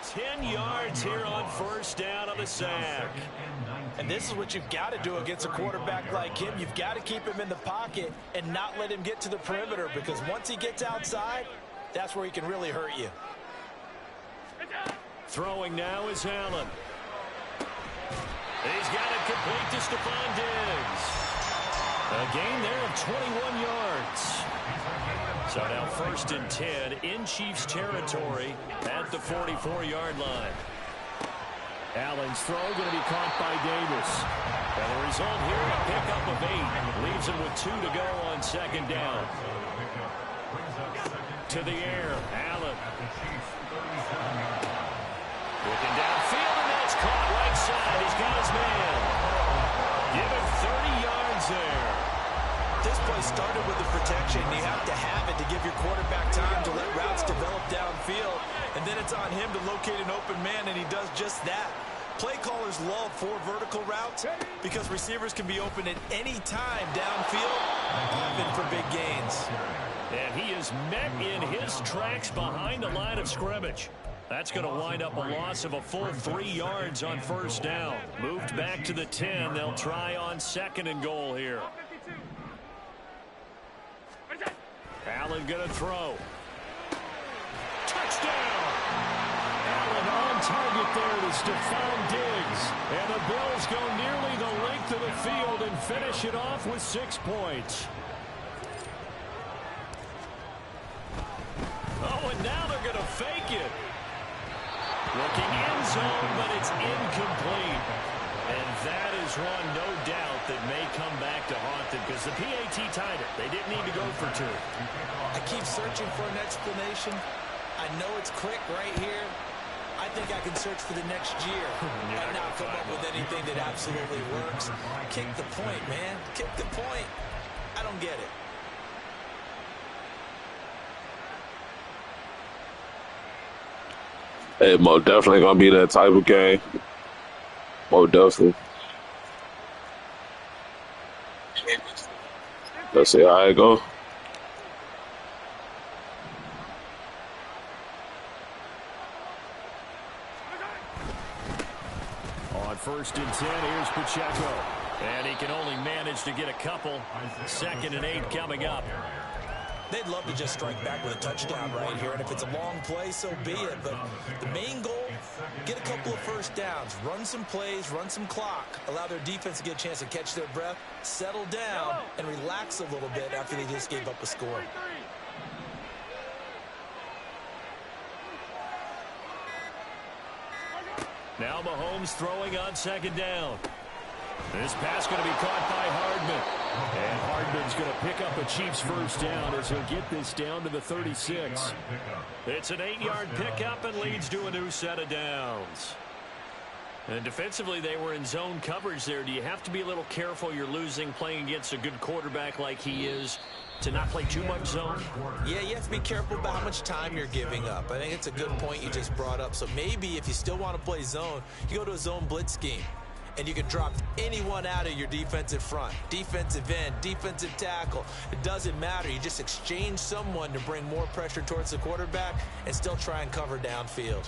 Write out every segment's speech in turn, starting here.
10 yards here on first down on the sack. And this is what you've got to do against a quarterback like him. You've got to keep him in the pocket and not let him get to the perimeter, because once he gets outside, that's where he can really hurt you. Throwing now is Allen. He's got it complete to Stephon Diggs. A gain there of 21 yards. So now 1st and 10 in Chiefs territory at the 44-yard line. Allen's throw going to be caught by Davis. And the result here, a pickup of 8. Leaves him with 2 to go on 2nd down. To the air, Allen. Looking downfield, and that's caught right side. He's got his man. Give him 30 yards there. This play started with the protection. You have to have it to give your quarterback time to let routes develop downfield. And then it's on him to locate an open man, and he does just that. Play callers love 4 vertical routes because receivers can be open at any time downfield, often for big gains. And he is met in his tracks behind the line of scrimmage. That's going to wind up a loss of a full 3 yards on 1st down. Moved back to the 10. They'll try on 2nd and goal here. Allen going to throw. Touchdown! Allen on target there to Stephon Diggs. And the Bills go nearly the length of the field and finish it off with 6 points. Oh, and now they're going to fake it. Looking in zone, but it's incomplete. And that is one, no doubt, that may come back to haunt them because the PAT tied it. They didn't need to go for 2. I keep searching for an explanation. I know it's quick right here. I think I can search for the next year and not come up with anything that absolutely works. Kick the point, man. Kick the point. I don't get it. Hey, Mo, definitely going to be that type of game. Mo, definitely. Let's see how it go. On 1st and 10, here's Pacheco. And he can only manage to get a couple. 2nd and 8 coming up. They'd love to just strike back with a touchdown right here, and if it's a long play, so be it. But the main goal, get a couple of 1st downs, run some plays, run some clock, allow their defense to get a chance to catch their breath, settle down, and relax a little bit after they just gave up a score. Now Mahomes throwing on 2nd down. This pass going to be caught by Hardman. And Hardman's going to pick up a Chiefs 1st down as he'll get this down to the 36. It's an 8-yard pickup and leads to a new set of downs. And defensively, they were in zone coverage there. Do you have to be a little careful you're losing playing against a good quarterback like he is to not play too much zone? Yeah, you have to be careful about how much time you're giving up. I think it's a good point you just brought up. So maybe if you still want to play zone, you go to a zone blitz scheme. And you can drop anyone out of your defensive front. Defensive end, defensive tackle. It doesn't matter. You just exchange someone to bring more pressure towards the quarterback and still try and cover downfield.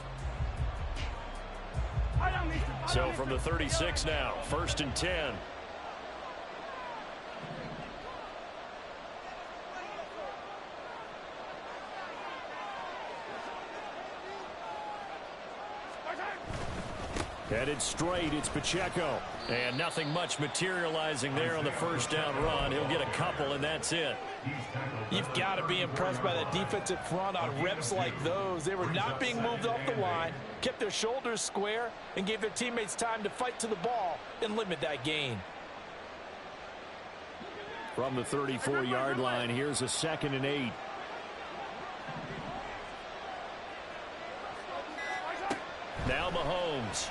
So from the 36 now, 1st and 10. Headed straight, it's Pacheco. And nothing much materializing there on the 1st down run. He'll get a couple, and that's it. You've got to be impressed by that defensive front on reps like those. They were not being moved off the line, kept their shoulders square, and gave their teammates time to fight to the ball and limit that gain. From the 34-yard line, here's a 2nd and 8. Now Mahomes.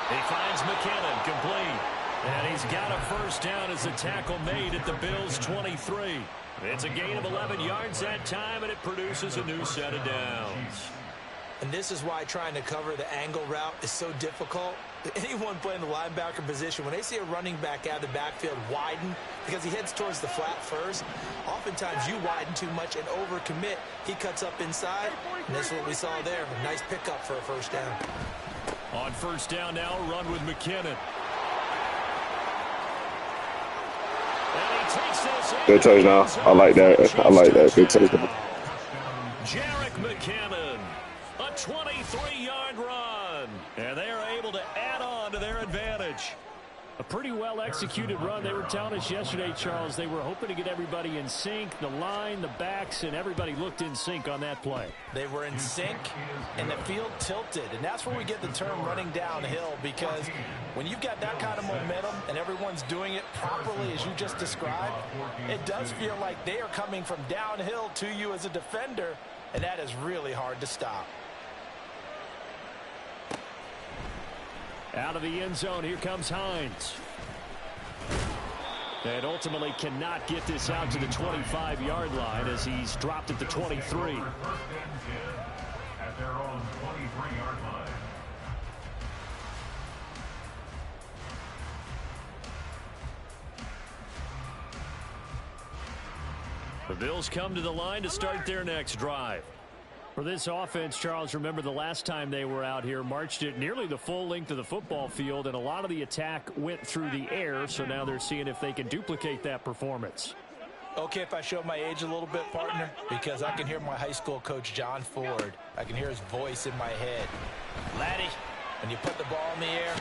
He finds McKinnon, complete. And he's got a 1st down as the tackle made at the Bills' 23. It's a gain of 11 yards that time, and it produces a new set of downs. And this is why trying to cover the angle route is so difficult. Anyone playing the linebacker position, when they see a running back out of the backfield widen because he heads towards the flat first, oftentimes you widen too much and overcommit. He cuts up inside, and that's what we saw there. A nice pickup for a first down. On first down now, run with McKinnon. Good touchdown. I like that. I like that. Good touchdown. Jarek McKinnon, a 23-yard run. And they are able to add on to their advantage. A pretty well-executed run. They were telling us yesterday, Charles, they were hoping to get everybody in sync, the line, the backs, and everybody looked in sync on that play. They were in sync, and the field tilted. And that's where we get the term running downhill, because when you've got that kind of momentum and everyone's doing it properly as you just described, it does feel like they are coming from downhill to you as a defender, and that is really hard to stop. Out of the end zone, here comes Hines. And ultimately cannot get this out to the 25-yard line as he's dropped at the 23. At their own 23-yard line. The Bills come to the line to start their next drive. For this offense, Charles, remember the last time they were out here, marched it nearly the full length of the football field, and a lot of the attack went through the air, so now they're seeing if they can duplicate that performance. Okay, if I show my age a little bit, partner, because I can hear my high school coach, John Ford. I can hear his voice in my head. Laddie, when you put the ball in the air,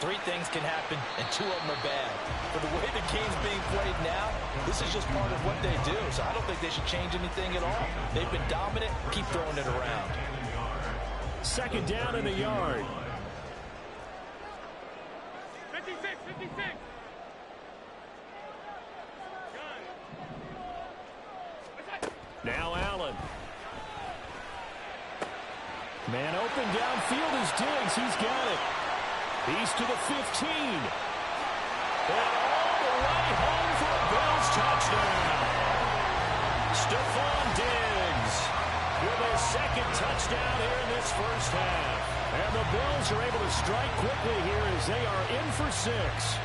3 things can happen, and 2 of them are bad. But the way the game's being played now, this is just part of what they do. So I don't think they should change anything at all. They've been dominant. Keep throwing it around. Second down and a yard. 56, 56. Now Allen. Man open downfield is Diggs. He's got it. He's to the 15. And all the way home for a Bills touchdown. Stephon Diggs with his second touchdown here in this first half. And the Bills are able to strike quickly here as they are in for 6.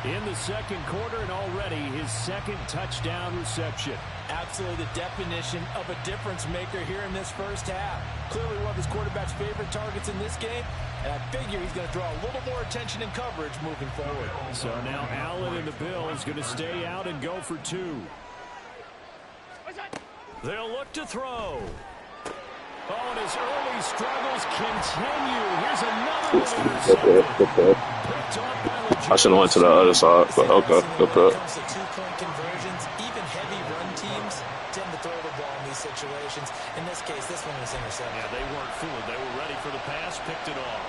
In the second quarter, and already his second touchdown reception. Absolutely the definition of a difference maker here in this first half. Clearly one of his quarterback's favorite targets in this game, and I figure he's going to draw a little more attention and coverage moving forward. So now Allen and the Bills going to stay out and go for 2. They'll look to throw. Oh, and his early struggles continue. Here's another interception. I should have went to the other side, but okay. When it comes to 2-point conversions, even heavy run teams tend to throw the ball in these situations. In this case, this one was intercepted. Yeah, they weren't fooled. They were ready for the pass, picked it off.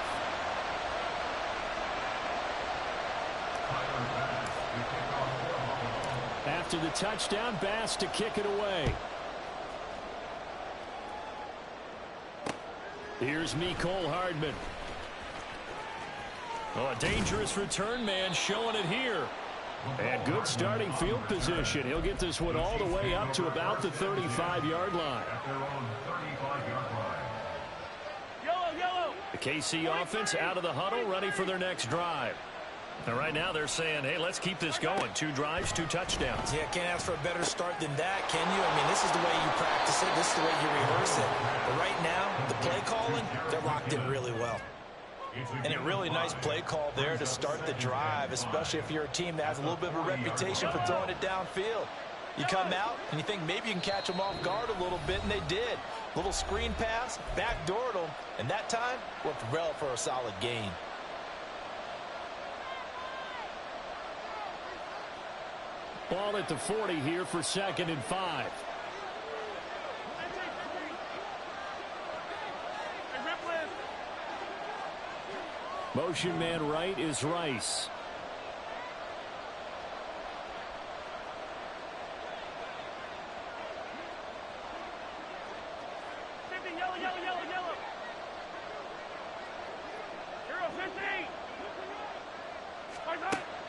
After the touchdown, Bass to kick it away. Here's Mecole Hardman. Oh, a dangerous return man showing it here. And good starting field position. He'll get this one all the way up to about the 35-yard line. The KC offense out of the huddle, ready for their next drive. And right now they're saying, hey, let's keep this going. 2 drives, 2 touchdowns. Yeah, can't ask for a better start than that, can you? I mean, this is the way you practice it. This is the way you rehearse it. But right now, the play calling, they're locked in really well. And a really nice play call there to start the drive, especially if you're a team that has a little bit of a reputation for throwing it downfield. You come out and you think maybe you can catch them off guard a little bit, and they did. Little screen pass, backdoored them, and that time worked well for a solid gain. Ball at the 40 here for 2nd and 5. Motion man right is Rice.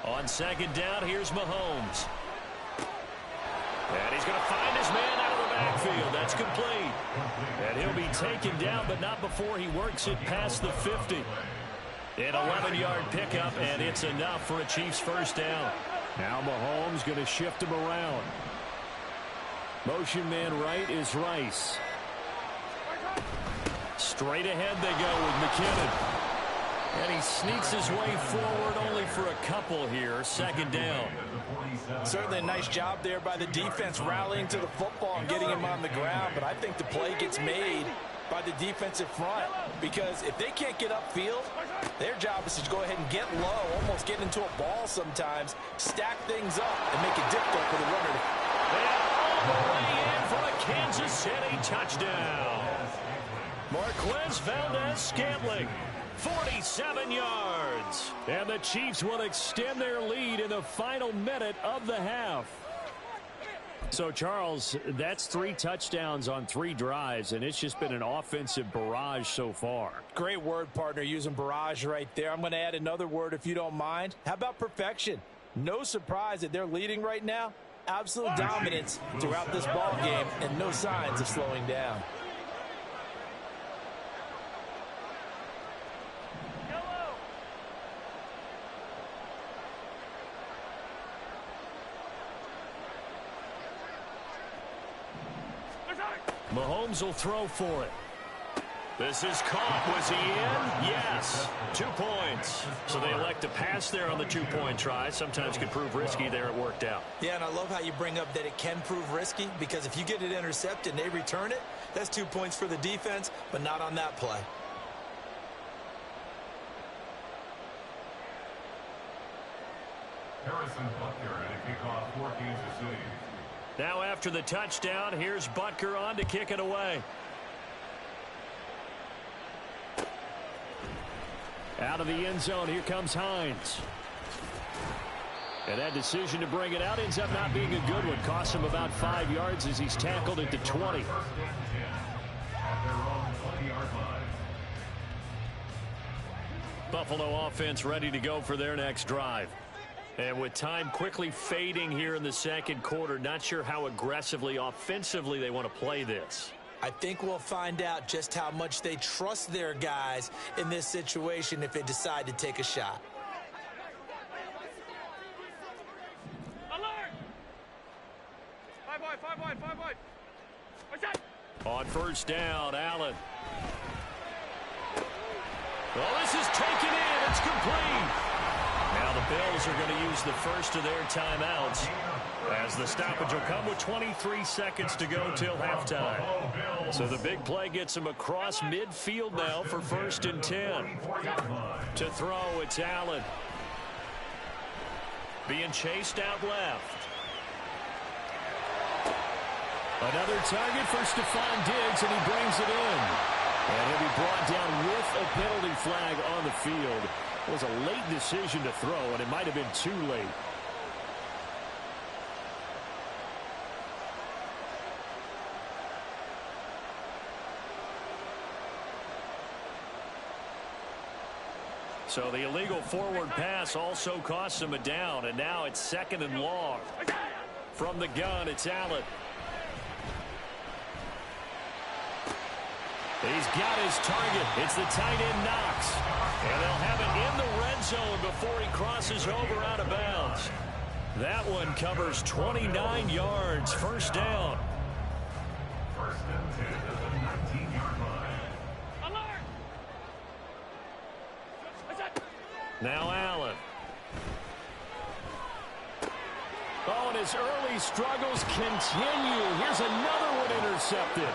On 2nd down, here's Mahomes. And he's going to find his man out of the backfield. That's complete. And he'll be be taken down, but not before he works it past the 50. An 11-yard pickup, and it's enough for a Chiefs first down. Now Mahomes going to shift him around. Motion man right is Rice. Straight ahead they go with McKinnon. And he sneaks his way forward only for a couple here. Second down. Certainly a nice job there by the defense rallying to the football and getting him on the ground. But I think the play gets made by the defensive front, because if they can't get upfield, their job is to go ahead and get low, almost get into a ball sometimes, stack things up, and make it difficult for the runner. And all the way in for a Kansas City touchdown. Marquez Valdez-Scantling, 47 yards. And the Chiefs will extend their lead in the final minute of the half. So, Charles, that's 3 touchdowns on 3 drives, and it's just been an offensive barrage so far. Great word, partner, using barrage right there. I'm going to add another word if you don't mind. How about perfection? No surprise that they're leading right now. Absolute dominance throughout this ball game and no signs of slowing down. Mahomes will throw for it. This is caught. Was he in? Yes. 2 points. So they elect to pass there on the 2-point try. Sometimes could prove risky there. It worked out. Yeah, and I love how you bring up that it can prove risky, because if you get it intercepted and they return it, that's 2 points for the defense, but not on that play. Harrison Butker at a kickoff for Kansas City. Now after the touchdown, here's Butker on to kick it away. Out of the end zone, here comes Hines. And that decision to bring it out ends up not being a good one. Costs him about 5 yards as he's tackled at the 20. Buffalo offense ready to go for their next drive. And with time quickly fading here in the second quarter, not sure how aggressively, offensively they want to play this. I think we'll find out just how much they trust their guys in this situation if they decide to take a shot. Alert! 5 wide, 5 wide, 5 wide. What's that? On first down, Allen. Well, this is taken in. It's complete. Now the Bills are going to use the first of their timeouts, as the stoppage will come with 23 seconds to go till halftime. So the big play gets him across midfield now for 1st and 10. To throw, it's Allen. Being chased out left. Another target for Stephon Diggs, and he brings it in. And he'll be brought down with a penalty flag on the field. It was a late decision to throw, and it might have been too late. So the illegal forward pass also costs him a down, and now it's 2nd and long. From the gun, it's Allen. He's got his target. It's the tight end Knox. And they'll have it in the red zone before he crosses over out of bounds. That one covers 29 yards. First down. 1st and 10 at the 19-yard line. Alert! What's that? Now Allen. Oh, and his early struggles continue. Here's another one intercepted.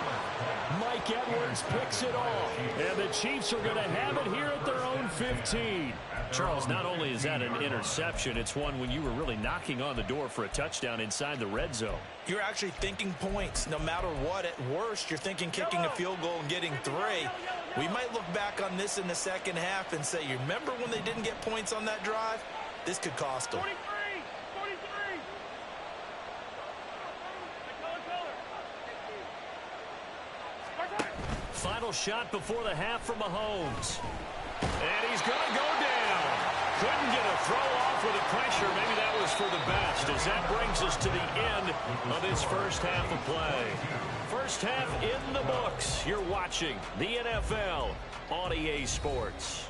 Mike Edwards picks it off. And the Chiefs are going to have it here at their own 15. Charles, not only is that an interception, it's one when you were really knocking on the door for a touchdown inside the red zone. You're actually thinking points. No matter what, at worst, you're thinking kicking a field goal and getting 3. We might look back on this in the second half and say, you remember when they didn't get points on that drive? This could cost them. 43! 43! Final shot before the half from Mahomes. And he's going to go down. Couldn't get a throw off with the pressure. Maybe that was for the best, as that brings us to the end of this first half of play. First half in the books. You're watching the NFL on EA Sports.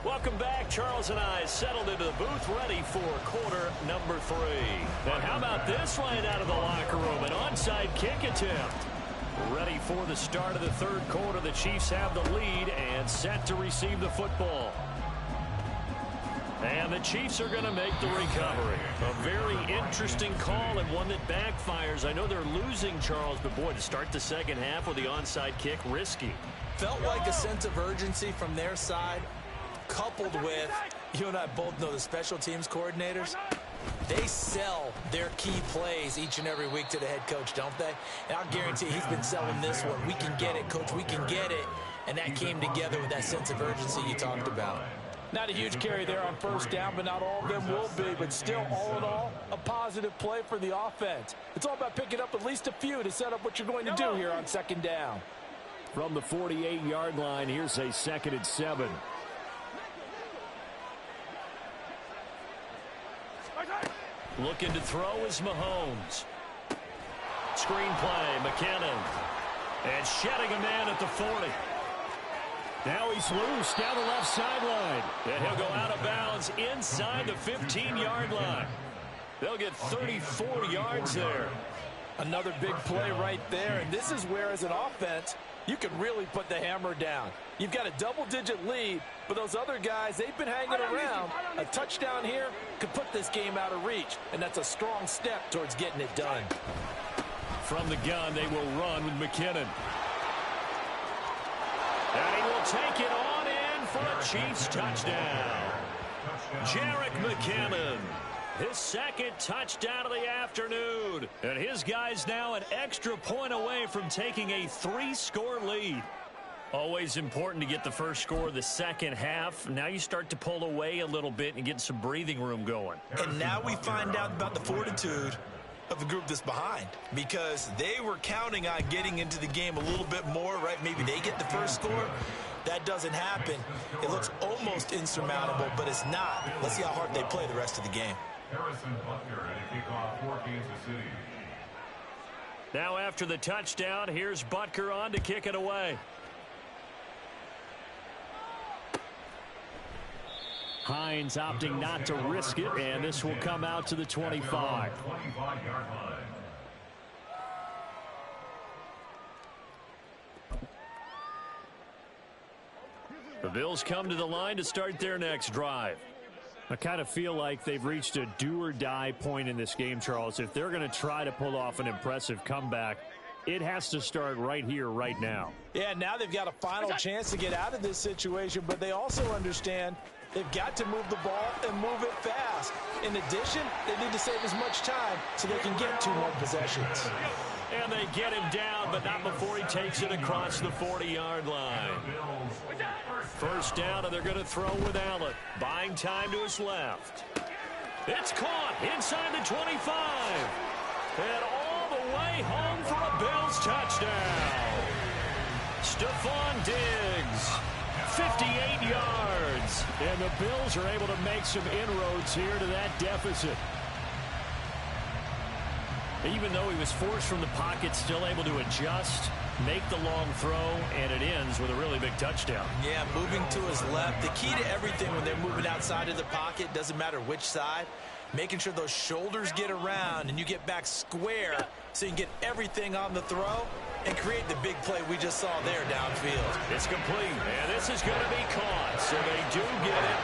Welcome back. Charles and I settled into the booth, ready for quarter number 3. And how about this right out of the locker room? An onside kick attempt. Ready for the start of the third quarter. The Chiefs have the lead and set to receive the football. And the Chiefs are going to make the recovery. A very interesting call and one that backfires. I know they're losing, Charles, but boy, to start the second half with the onside kick, risky. Felt like a sense of urgency from their side, coupled with, you and I both know the special teams coordinators, they sell their key plays each and every week to the head coach, don't they? And I'll guarantee he's been selling this one. We can get it, coach, we can get it. And that came together with that sense of urgency you talked about. Not a huge carry there on first down, but not all of them will be. But still, all in all, a positive play for the offense. It's all about picking up at least a few to set up what you're going to do here on second down. From the 48-yard line, here's a 2nd and 7. Looking to throw is Mahomes. Screen play, McKinnon. And shedding a man at the 40. Now he's loose down the left sideline. And he'll go out of bounds inside the 15-yard line. They'll get 34 yards there. Another big play right there. And this is where, as an offense, you can really put the hammer down. You've got a double-digit lead, but those other guys, they've been hanging around. A touchdown here could put this game out of reach, and that's a strong step towards getting it done. From the gun, they will run with McKinnon. And he will take it on in for a Chiefs touchdown. Jerick McKinnon, his second touchdown of the afternoon. And his guys now an extra point away from taking a 3-score lead. Always important to get the first score of the second half. Now you start to pull away a little bit and get some breathing room going. And now we find out about the fortitude of the group that's behind, because they were counting on getting into the game a little bit more, right? Maybe they get the first score. That doesn't happen. It looks almost insurmountable, but it's not. Let's see how hard they play the rest of the game. Harrison Butker at a kickoff for Kansas City. Now after the touchdown, here's Butker on to kick it away. Hines opting not to risk it, and this will come out to the 25. 25-yard line. The Bills come to the line to start their next drive. I kind of feel like they've reached a do-or-die point in this game, Charles. If they're going to try to pull off an impressive comeback, it has to start right here, right now. Yeah, now they've got a final chance to get out of this situation, but they also understand they've got to move the ball and move it fast. In addition, they need to save as much time so they can get 2 more possessions. And they get him down, but not before he takes it across the 40-yard line. First down, and they're going to throw with Allen. Buying time to his left. It's caught inside the 25. And all the way home for a Bills touchdown. Stephon Diggs. 58 yards. And the Bills are able to make some inroads here to that deficit. Even though he was forced from the pocket, still able to adjust, make the long throw, and it ends with a really big touchdown. Yeah, moving to his left. The key to everything when they're moving outside of the pocket, doesn't matter which side, making sure those shoulders get around and you get back square so you can get everything on the throw and create the big play we just saw there downfield. It's complete, and this is going to be caught, so they do get it.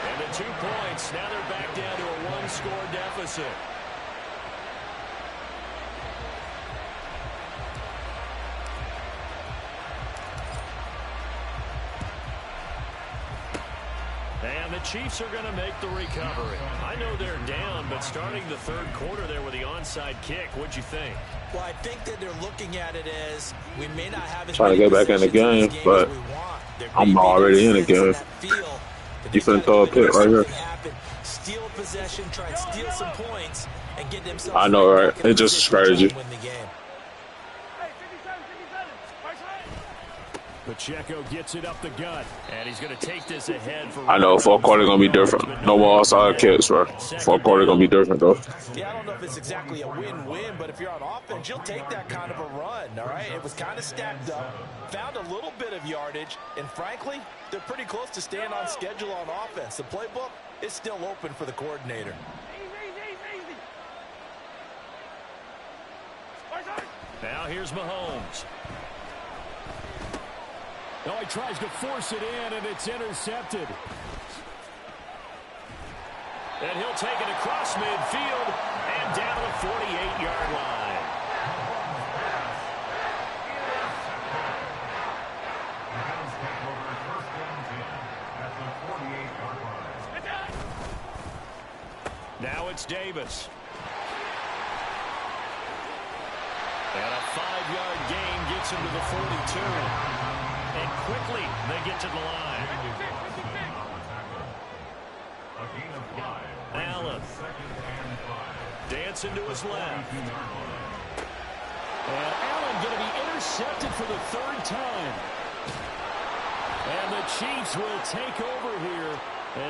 And the 2 points, now they're back down to a 1-score deficit. And the Chiefs are going to make the recovery. I know they're down, but starting the third quarter there with the onside kick, what'd you think? Well, I think that they're looking at it as we may not have as Trying to many get back in the possessions game, as but we want. There I'm may be already in the sense in game. that feel that You they finna gotta throw a go and pick right here. make something happen, steal a possession, try and steal some points, and get themselves I know, right right? back in It just position to try strategy. and win the game. Pacheco gets it up the gut, and he's going to take this ahead for. I know, fourth quarter gonna be different. No more outside kicks, bro. Fourth quarter gonna be different, though. Yeah, I don't know if it's exactly a win-win, but if you're on offense, you'll take that kind of a run, all right? It was kind of stacked up, found a little bit of yardage, and frankly, they're pretty close to staying on schedule on offense. The playbook is still open for the coordinator. Now here's Mahomes. No, he tries to force it in, and it's intercepted. And he'll take it across midfield and down to the 48-yard line. Now it's Davis. And a 5-yard gain gets him to the 42. And quickly, they get to the line. Allen. Dancing to his left. And Allen going to be intercepted for the third time. And the Chiefs will take over here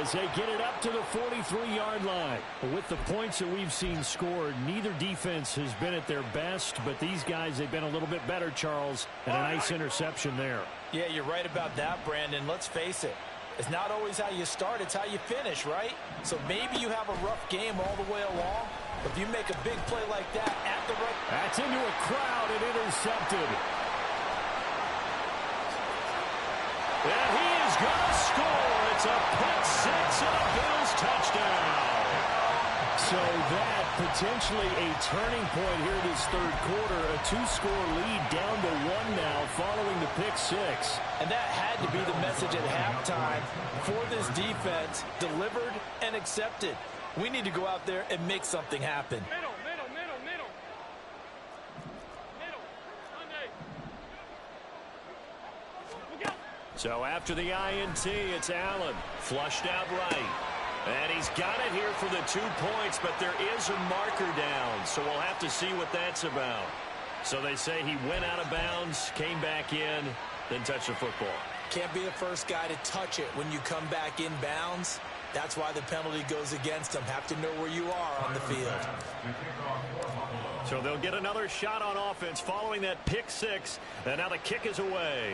as they get it up to the 43-yard line. With the points that we've seen scored, neither defense has been at their best, but these guys, they've been a little bit better, Charles, and a nice interception there. Yeah, you're right about that, Brandon. Let's face it. It's not always how you start, it's how you finish, right? So maybe you have a rough game all the way along, but if you make a big play like that at the right... That's into a crowd and intercepted. And he is going to score. It's a pick six and a Bills touchdown. So that potentially a turning point here in this third quarter. A 2-score lead down to 1 now following the pick six. And that had to be the message at halftime for this defense. Delivered and accepted. We need to go out there and make something happen. Middle. So after the INT, it's Allen. Flushed out right. And he's got it here for the 2 points, but there is a marker down. So we'll have to see what that's about. So they say he went out of bounds, came back in, then touched the football. Can't be the first guy to touch it when you come back in bounds. That's why the penalty goes against them. Have to know where you are on the field. So they'll get another shot on offense following that pick six. And now the kick is away.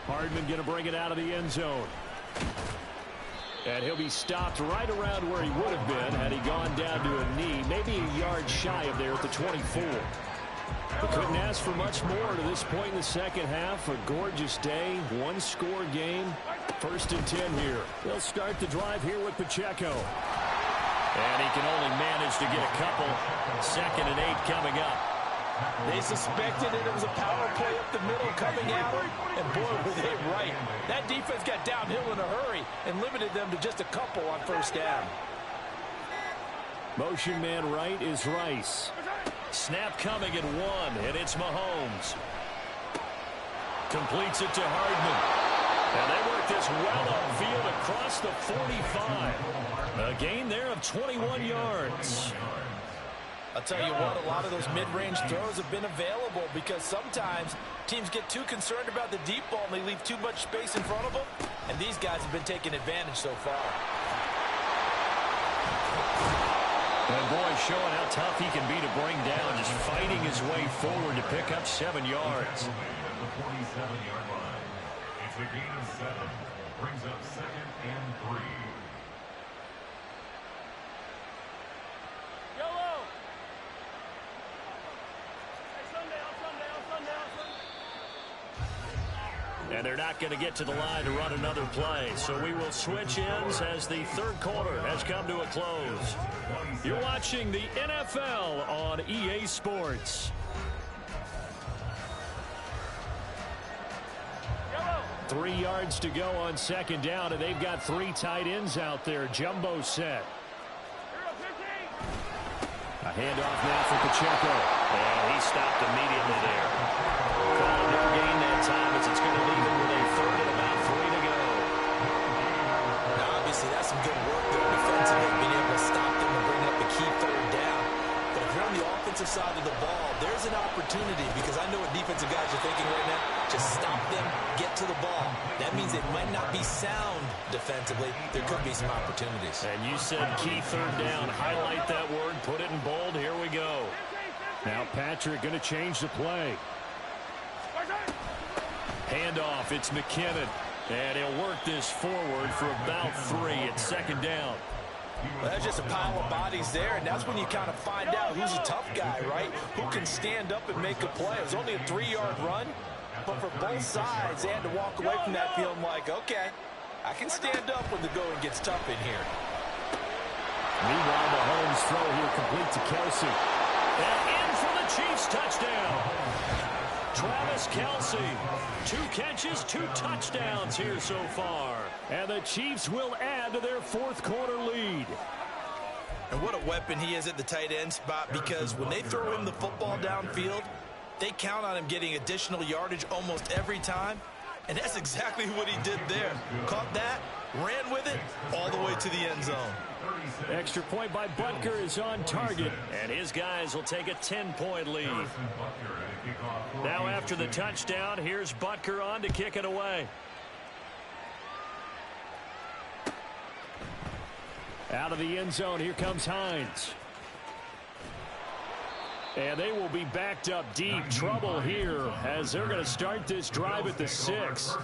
Hardman going to bring it out of the end zone. And he'll be stopped right around where he would have been had he gone down to a knee. Maybe a yard shy of there at the 24. We couldn't ask for much more to this point in the second half. A gorgeous day, 1-score game. 1st and 10 here. They'll start the drive here with Pacheco. And he can only manage to get a couple. 2nd and 8 coming up. They suspected it was a power play up the middle coming at them, and boy, were they right. That defense got downhill in a hurry and limited them to just a couple on 1st down. Motion man right is Rice. Snap coming at 1, and it's Mahomes. Completes it to Hardman. And they work this well upfield across the 45. A gain there of 21 yards. I'll tell you what, a lot of those mid-range throws have been available because sometimes teams get too concerned about the deep ball and they leave too much space in front of them, and these guys have been taking advantage so far. And boy, showing how tough he can be to bring down, just fighting his way forward to pick up 7 yards. The 47-yard line. It's a gain of 7. Brings up 2nd and 3. And they're not going to get to the line to run another play. So we will switch ends as the third quarter has come to a close. You're watching the NFL on EA Sports. 3 yards to go on second down, and they've got 3 tight ends out there. Jumbo set. A handoff now for Pacheco. And he stopped immediately there. Calling no gain that time as it's going to leave him with a 3rd and about 3 to go. Now, obviously, that's some good work there defensively, being able to stop them and bring up a key 3rd down. But if you're on the offensive side of the ball, there's an opportunity, because I know what defensive guys are thinking right now. Just stop them, get to the ball. That means it might not be sound defensively. There could be some opportunities. And you said key 3rd down. Highlight that word, put it in bold. Here we go. Now Patrick going to change the play. Handoff, it's McKinnon. And he'll work this forward for about 3 at second down. Well, that's just a pile of bodies there, and that's when you kind of find out who's a tough guy, right? Who can stand up and make a play. It was only a 3-yard run, but for both sides, they had to walk away from that feeling like, okay, I can stand up when the going gets tough in here. Meanwhile, Mahomes' throw here complete to Kelsey. And in for the Chiefs touchdown. Travis Kelsey, 2 catches, 2 touchdowns here so far. And the Chiefs will add to their 4th quarter lead. And what a weapon he is at the tight end spot, because when they throw him the football downfield, they count on him getting additional yardage almost every time. And that's exactly what he did there. Caught that, ran with it, all the way to the end zone. Extra point by Butker is on target, and his guys will take a 10-point lead. Now after the touchdown, here's Butker on to kick it away. Out of the end zone, here comes Hines. And they will be backed up deep. Trouble here as they're going to start this drive at the 6.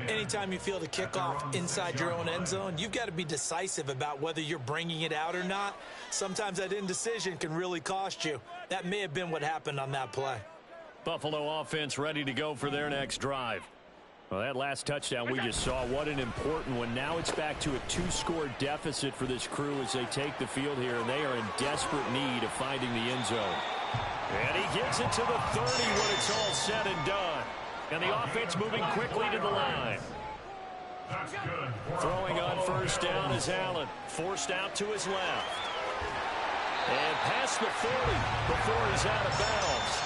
Anytime you feel the kickoff inside your own end zone, you've got to be decisive about whether you're bringing it out or not. Sometimes that indecision can really cost you. That may have been what happened on that play. Buffalo offense ready to go for their next drive. Well, that last touchdown we just saw, what an important one. Now it's back to a 2-score deficit for this crew as they take the field here, and they are in desperate need of finding the end zone. And he gets it to the 30 when it's all said and done. And the offense moving quickly to the line. Throwing on first down is Allen. Forced out to his left. And past the 40 before he's out of bounds.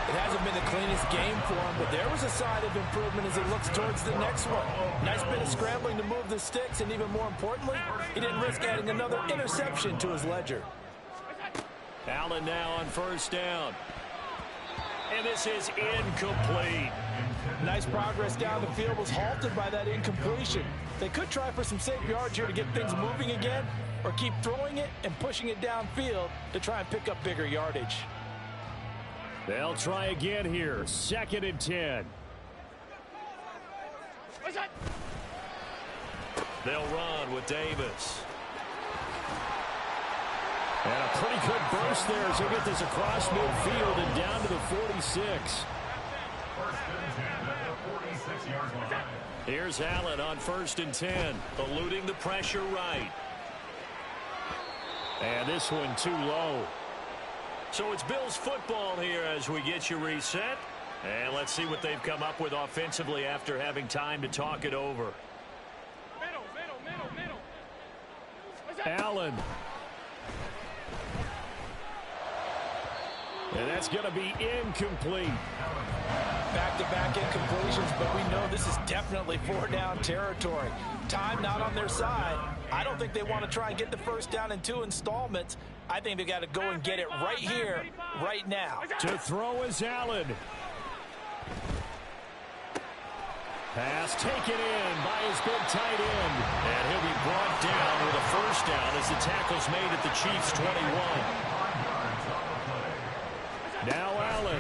It hasn't been the cleanest game for him, but there was a sign of improvement as he looks towards the next one. Nice bit of scrambling to move the sticks, and even more importantly, he didn't risk adding another interception to his ledger. Allen now on first down. And this is incomplete. Nice progress down the field, was halted by that incompletion. They could try for some safe yards here to get things moving again, or keep throwing it and pushing it downfield to try and pick up bigger yardage. They'll try again here. 2nd and 10. They'll run with Davis. And a pretty good burst there as he'll get this across midfield and down to the 46. Here's Allen on 1st and 10, eluding the pressure right. And this one too low. So it's Bills football here as we get you reset. And let's see what they've come up with offensively after having time to talk it over. Allen. And that's going to be incomplete. Back-to-back incompletions, but we know this is definitely 4-down territory. Time not on their side. I don't think they want to try and get the first down in 2 installments. I think they got to go and get it right here, right now. To throw is Allen. Pass taken in by his big tight end. And he'll be brought down with a first down as the tackle's made at the Chiefs' 21. Now Allen.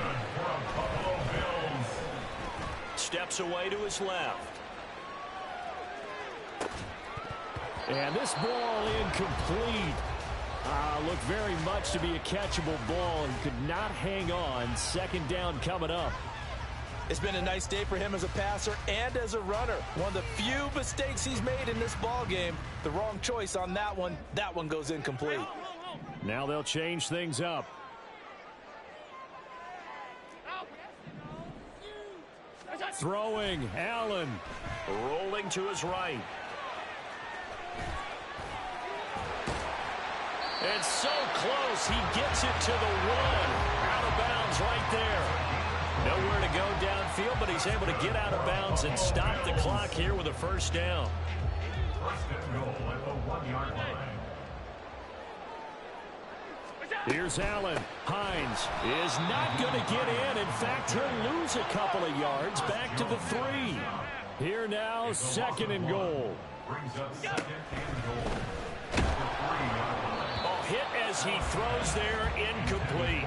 Steps away to his left. And this ball incomplete. Looked very much to be a catchable ball and could not hang on. 2nd down coming up. It's been a nice day for him as a passer and as a runner. One of the few mistakes he's made in this ball game. The wrong choice on that one. That one goes incomplete. Now they'll change things up. Throwing, Allen. Rolling to his right. It's so close. He gets it to the 1. Out of bounds right there. Nowhere to go downfield, but he's able to get out of bounds and stop the clock here with a first down. First and goal at the 1-yard line. Here's Allen. Hines is not going to get in. In fact, he'll lose a couple of yards back to the 3. Here now, second and goal. Brings up second and goal. At the 3-yard line. Hit as he throws there, incomplete.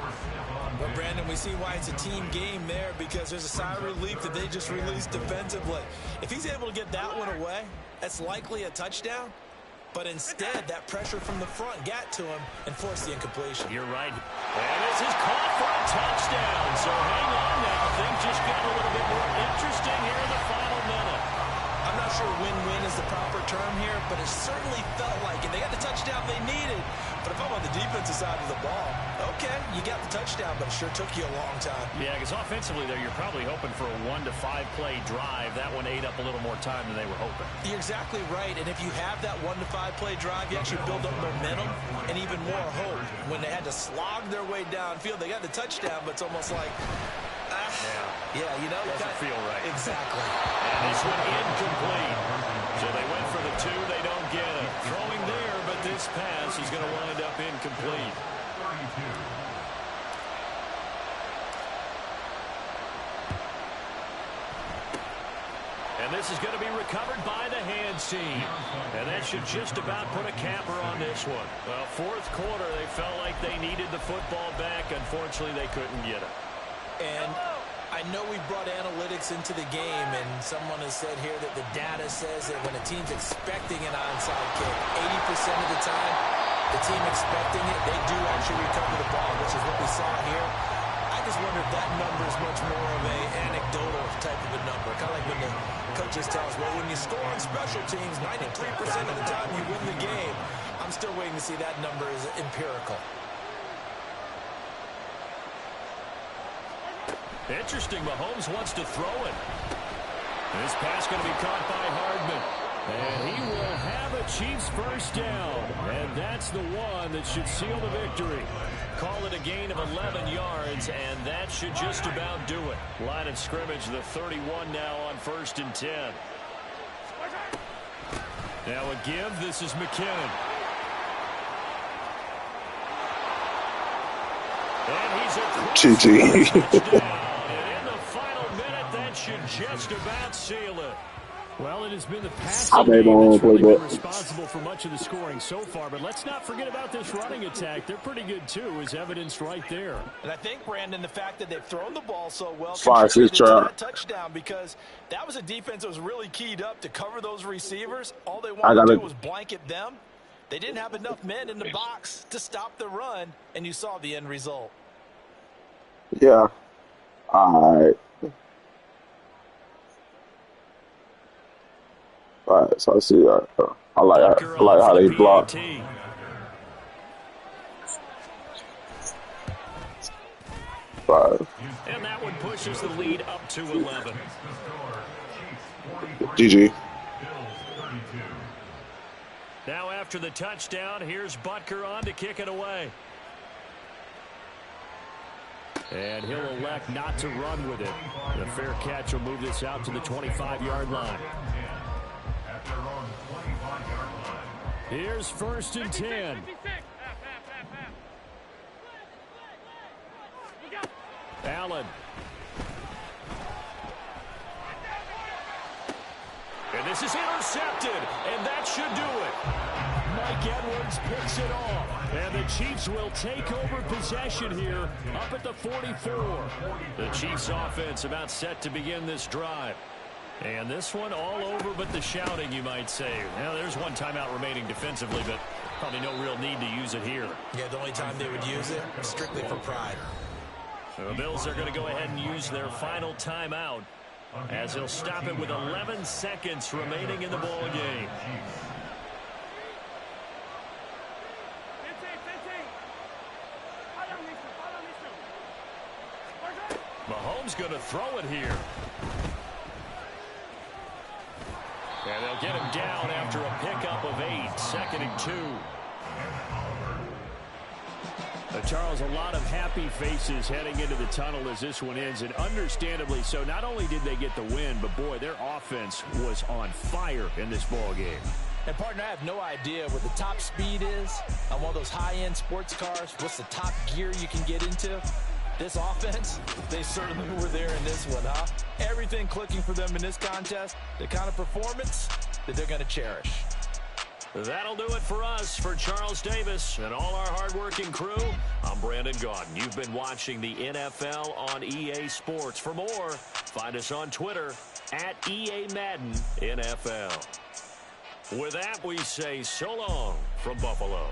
But, Brandon, we see why it's a team game there, because there's a sigh of relief that they just released defensively. If he's able to get that one away, that's likely a touchdown. But instead, that pressure from the front got to him and forced the incompletion. You're right. And this is caught for a touchdown. So hang on now. Things just got a little bit more interesting here in the final minute. I'm not sure win-win is the proper term here, but it certainly felt like it. They got the touchdown they needed. But if I'm on the defensive side of the ball, okay, you got the touchdown, but it sure took you a long time. Yeah, because offensively there, you're probably hoping for a 1 to 5 play drive. That one ate up a little more time than they were hoping. You're exactly right, and if you have that 1 to 5 play drive, you actually build up momentum and even more hope. When they had to slog their way downfield, they got the touchdown, but it's almost like, yeah, you know, doesn't feel right. Exactly. And this one incomplete. So they went for the 2, they don't get it. Throwing there, but this pass is going to wind up incomplete. 32. And this is going to be recovered by the hands team. And that should just about put a capper on this one. Well, fourth quarter, they felt like they needed the football back. Unfortunately, they couldn't get it. And I know we brought analytics into the game, and someone has said here that the data says that when a team's expecting an onside kick, 80% of the time, the team expecting it, they do actually recover the ball, which is what we saw here. I just wonder if that number is much more of an anecdotal type of a number. Kind of like when the coaches tell us, well, when you score on special teams, 93% of the time you win the game. I'm still waiting to see that number is empirical. Interesting, Mahomes wants to throw it. This pass going to be caught by Hardman. And he will have a Chiefs first down. And that's the one that should seal the victory. Call it a gain of 11 yards, and that should just about do it. Line of scrimmage, the 31 now on 1st and 10. Now a give, this is McKinnon. And he's a GG. should just about seal it. Well, it has been the passing game that's really been playbook. responsible for much of the scoring so far. But let's not forget about this running attack. They're pretty good, too, as evidenced right there. And I think, Brandon, the fact that they've thrown the ball so well 5-6 contributed to trap. that touchdown, because that was a defense that was really keyed up to cover those receivers. All they wanted to do was blanket them. They didn't have enough men in the box to stop the run, and you saw the end result. Yeah. All right. All right, so I see that. I like how they block. And that one pushes the lead up to 11. GG. Now after the touchdown, here's Butker on to kick it away. And he'll elect not to run with it. The fair catch will move this out to the 25-yard line. Here's 1st and 10. Allen. And this is intercepted, and that should do it. Mike Edwards picks it off, and the Chiefs will take over possession here up at the 44. The Chiefs offense about set to begin this drive. And this one all over but the shouting, you might say. Now, there's one timeout remaining defensively, but probably no real need to use it here. Yeah, the only time they would use it, strictly for pride. So the Bills are going to go ahead and use their final timeout as they'll stop it with 11 seconds remaining in the ball game. Mahomes going to throw it here. And they'll get him down after a pickup of 8, 2nd and 2. Charles, a lot of happy faces heading into the tunnel as this one ends, and understandably so. Not only did they get the win, but boy, their offense was on fire in this ball game. And, partner, I have no idea what the top speed is on one of those high-end sports cars. What's the top gear you can get into? This offense, they certainly were there in this one, huh? Everything clicking for them in this contest, the kind of performance that they're going to cherish. That'll do it for us. For Charles Davis and all our hard-working crew, I'm Brandon Gaudin. You've been watching the NFL on EA Sports. For more, find us on Twitter at EA Madden NFL. With that, we say so long from Buffalo.